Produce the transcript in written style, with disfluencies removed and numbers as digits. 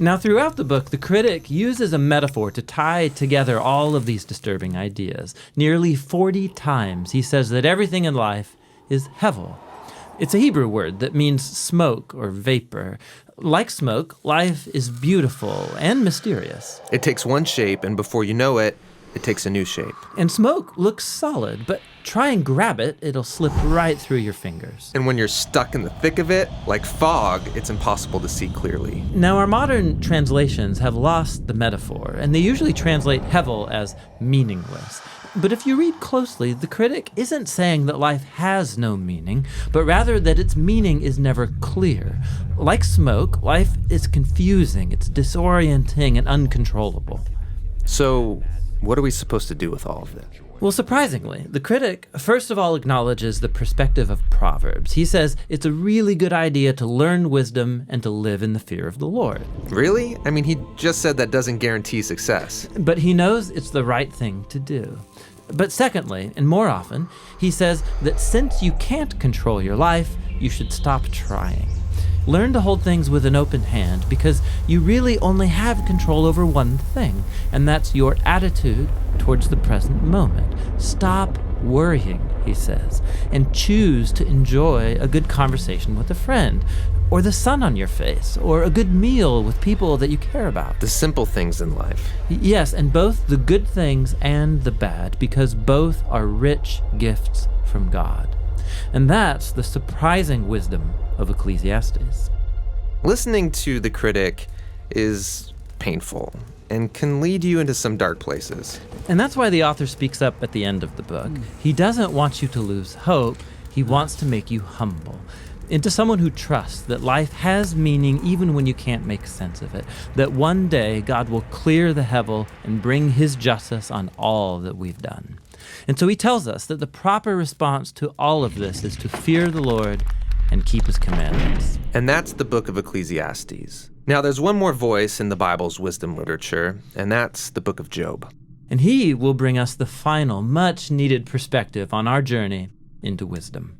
Now, throughout the book, the critic uses a metaphor to tie together all of these disturbing ideas. Nearly 40 times he says that everything in life is hevel. It's a Hebrew word that means smoke or vapor. Like smoke, life is beautiful and mysterious. It takes one shape, and before you know it, it takes a new shape. And smoke looks solid, but try and grab it, it'll slip right through your fingers. And when you're stuck in the thick of it, like fog, it's impossible to see clearly. Now, our modern translations have lost the metaphor, and they usually translate hevel as meaningless. But if you read closely, the critic isn't saying that life has no meaning, but rather that its meaning is never clear. Like smoke, life is confusing, it's disorienting and uncontrollable. So, what are we supposed to do with all of it? Well, surprisingly, the critic first of all acknowledges the perspective of Proverbs. He says it's a really good idea to learn wisdom and to live in the fear of the Lord. Really? I mean, he just said that doesn't guarantee success. But he knows it's the right thing to do. But secondly, and more often, he says that since you can't control your life, you should stop trying. Learn to hold things with an open hand because you really only have control over one thing, and that's your attitude towards the present moment. Stop worrying, he says, and choose to enjoy a good conversation with a friend, or the sun on your face, or a good meal with people that you care about. The simple things in life. Yes, and both the good things and the bad, because both are rich gifts from God. And that's the surprising wisdom of Ecclesiastes. Listening to the critic is painful and can lead you into some dark places. And that's why the author speaks up at the end of the book. He doesn't want you to lose hope. He wants to make you humble into someone who trusts that life has meaning even when you can't make sense of it, that one day God will clear the hevel and bring his justice on all that we've done. And so he tells us that the proper response to all of this is to fear the Lord and keep his commandments. And that's the book of Ecclesiastes. Now, there's one more voice in the Bible's wisdom literature, and that's the book of Job. And he will bring us the final, much-needed perspective on our journey into wisdom.